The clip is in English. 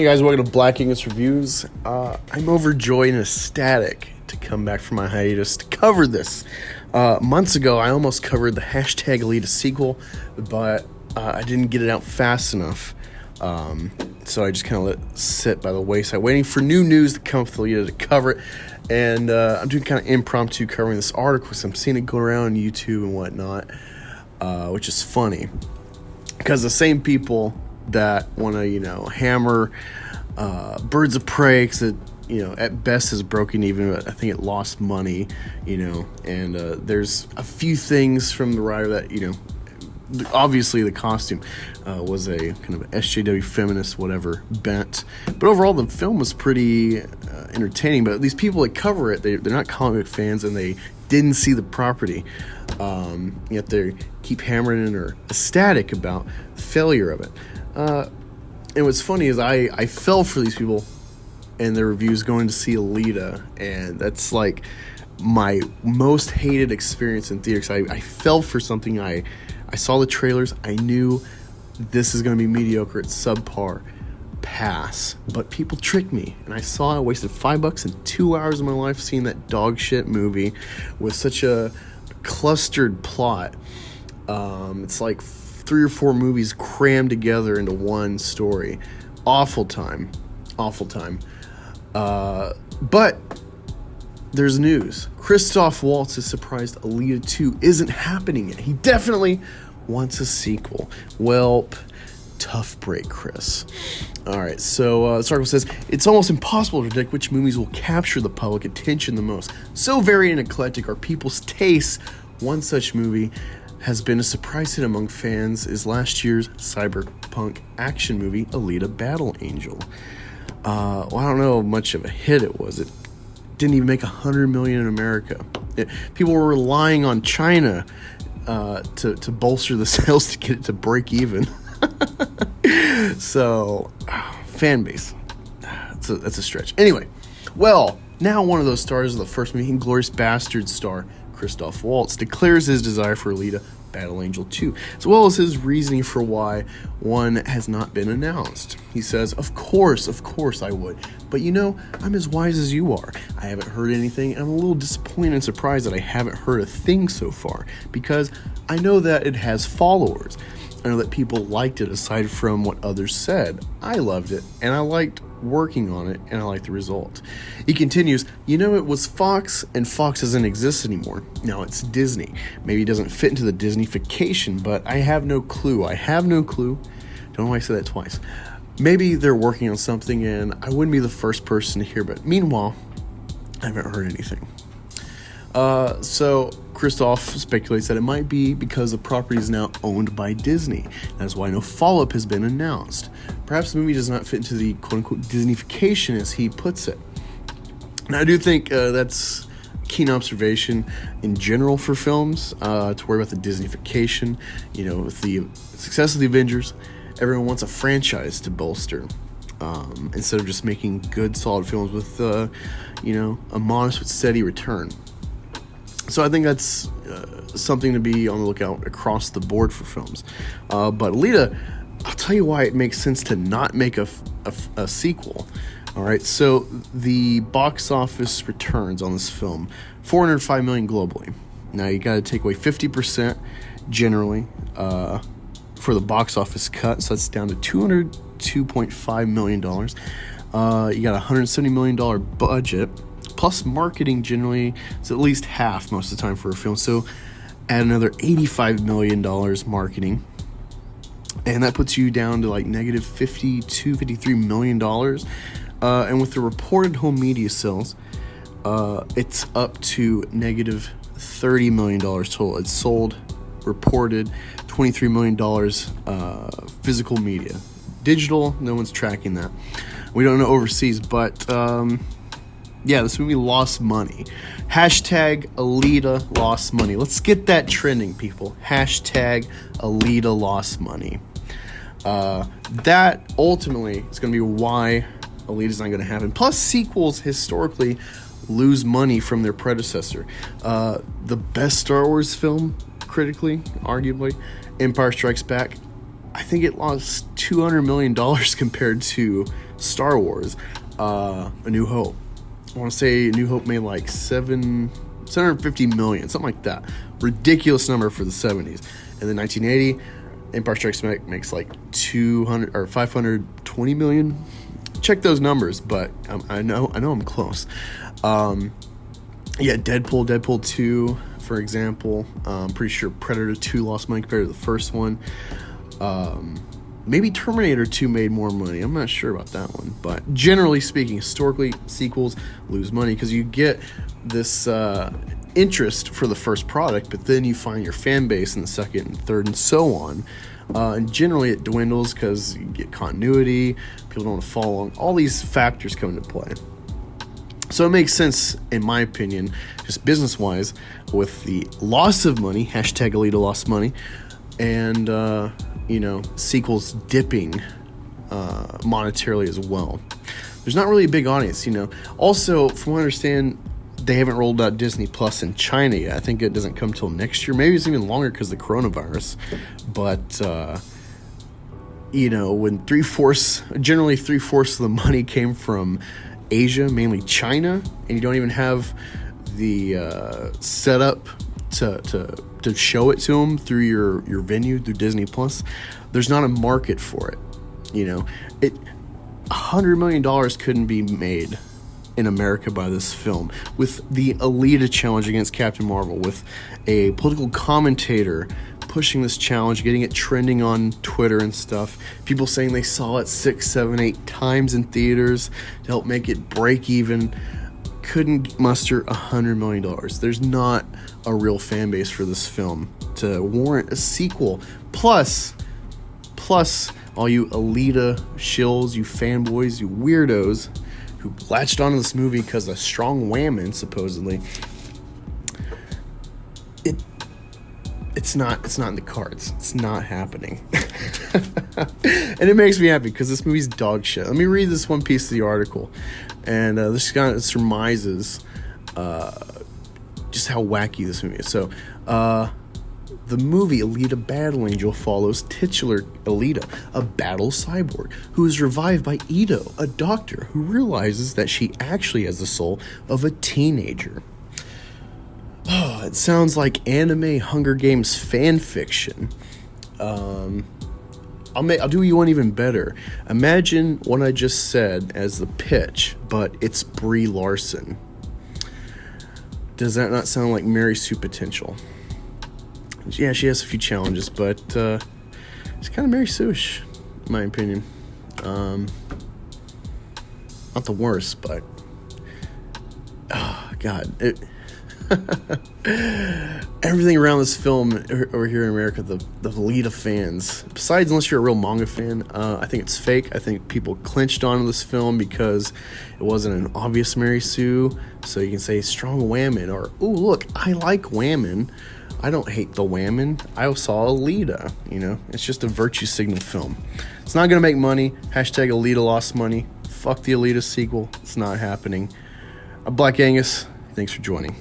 Hey guys, welcome to Black Angus Reviews. I'm overjoyed and ecstatic to come back from my hiatus to cover this. Months ago, I almost covered the hashtag Alita sequel, but I didn't get it out fast enough. So I just kind of let it sit by the wayside, waiting for new news to come with Alita to cover it. And I'm doing kind of impromptu covering this article because I'm seeing it go around on YouTube and whatnot, which is funny. Because the same people that want to, hammer Birds of Prey, because it, at best is broken even, but I think it lost money, and there's a few things from the writer that, obviously the costume was a kind of SJW feminist, whatever, bent. But overall, the film was pretty entertaining. But these people that cover it, they're not comic book fans, and they didn't see the property. Yet they keep hammering and are ecstatic about the failure of it. And what's funny is I fell for these people and their reviews going to see Alita, and that's like my most hated experience in theaters. I fell for something. I saw the trailers. I knew this is going to be mediocre. It's subpar. Pass. But people tricked me, and I saw I wasted $5 and 2 hours of my life seeing that dog shit movie with such a clustered plot. It's like 3 or 4 movies crammed together into one story. Awful time. But there's news. Christoph Waltz is surprised Alita 2 isn't happening yet. He definitely wants a sequel. Welp, tough break, Chris. Alright, so this article says, it's almost impossible to predict which movies will capture the public attention the most. So varied and eclectic are people's tastes. One such movie has been a surprise hit among fans is last year's cyberpunk action movie, Alita Battle Angel. I don't know how much of a hit it was. It didn't even make $100 million in America. People were relying on China to bolster the sales to get it to break even. So, fan base. That's a stretch. Anyway, well, now one of those stars of the first movie, Inglourious Basterds star Christoph Waltz, declares his desire for Alita Battle Angel 2, as well as his reasoning for why one has not been announced. He says, of course I would. But I'm as wise as you are. I haven't heard anything, and I'm a little disappointed and surprised that I haven't heard a thing so far, because I know that it has followers. I know that people liked it aside from what others said. I loved it, and I liked working on it, and I liked the result. He continues, it was Fox, and Fox doesn't exist anymore. Now it's Disney. Maybe it doesn't fit into the Disneyfication, but I have no clue. Don't know why I said that twice. Maybe they're working on something, and I wouldn't be the first person to hear, but meanwhile, I haven't heard anything. So Christoph speculates that it might be because the property is now owned by Disney. That's why no follow-up has been announced. Perhaps the movie does not fit into the quote-unquote Disneyfication, as he puts it. Now, I do think that's a keen observation in general for films, to worry about the Disneyfication. With the success of the Avengers, everyone wants a franchise to bolster. Instead of just making good, solid films with, a modest but steady return. So I think that's something to be on the lookout across the board for films. But Alita, I'll tell you why it makes sense to not make a sequel. All right, so the box office returns on this film, $405 million globally. Now you got to take away 50% generally for the box office cut, so that's down to $202.5 million. You got a $170 million budget. Plus marketing generally is at least half most of the time for a film. So add another $85 million marketing. And that puts you down to like negative $53 million. And with the reported home media sales, it's up to negative $30 million total. It's sold, reported $23 million physical media. Digital, no one's tracking that. We don't know overseas, but yeah, this movie lost money. Hashtag Alita lost money. Let's get that trending, people. Hashtag Alita lost money. That ultimately is going to be why Alita's not going to happen. Plus, sequels historically lose money from their predecessor. The best Star Wars film, critically, arguably, Empire Strikes Back, I think it lost $200 million compared to Star Wars, A New Hope. I want to say A New Hope made like 750 million, something like that. Ridiculous number for the 70s. And then 1980, Empire Strikes Back makes like 200 or 520 million. Check those numbers, but I know I'm close. Deadpool 2, for example. I'm pretty sure Predator 2 lost money compared to the first one. Maybe Terminator 2 made more money. I'm not sure about that one. But generally speaking, historically, sequels lose money because you get this interest for the first product, but then you find your fan base in the second and third and so on. And generally it dwindles because you get continuity, people don't want to follow along. All these factors come into play. So it makes sense, in my opinion, just business-wise, with the loss of money, hashtag Alita lost money, and, sequels dipping monetarily as well. There's not really a big audience, Also, from what I understand, they haven't rolled out Disney Plus in China yet. I think it doesn't come till next year. Maybe it's even longer because of the coronavirus. But, when generally three-fourths of the money came from Asia, mainly China, and you don't even have the setup to show it to them through your venue, through Disney Plus, there's not a market for it. $100 million couldn't be made in America by this film, with the Alita challenge against Captain Marvel, with a political commentator pushing this challenge, getting it trending on Twitter and stuff, people saying they saw it 6, 7, 8 times in theaters to help make it break even. Couldn't muster $100 million. There's not a real fan base for this film to warrant a sequel. Plus all you Alita shills, you fanboys, you weirdos who latched onto this movie because of strong whammon, supposedly. It's not in the cards. It's not happening. And it makes me happy because this movie's dog shit. Let me read this one piece of the article. And this kind of surmises just how wacky this movie is. So, the movie Alita Battle Angel follows titular Alita, a battle cyborg, who is revived by Ito, a doctor who realizes that she actually has the soul of a teenager. Oh, it sounds like anime Hunger Games fan fiction. I'll do you one even better. Imagine what I just said as the pitch, but it's Brie Larson. Does that not sound like Mary Sue potential? Yeah, she has a few challenges, but it's kind of Mary Sue-ish, in my opinion. Not the worst, but God, everything around this film over here in America, the Alita fans, besides unless you're a real manga fan, I think it's fake. I think people clinched onto this film because it wasn't an obvious Mary Sue, so you can say strong whammon, or ooh, look, I like whammon. I don't hate the whammon. I saw Alita, It's just a virtue signal film. It's not going to make money. Hashtag Alita lost money. Fuck the Alita sequel. It's not happening. I'm Black Angus. Thanks for joining.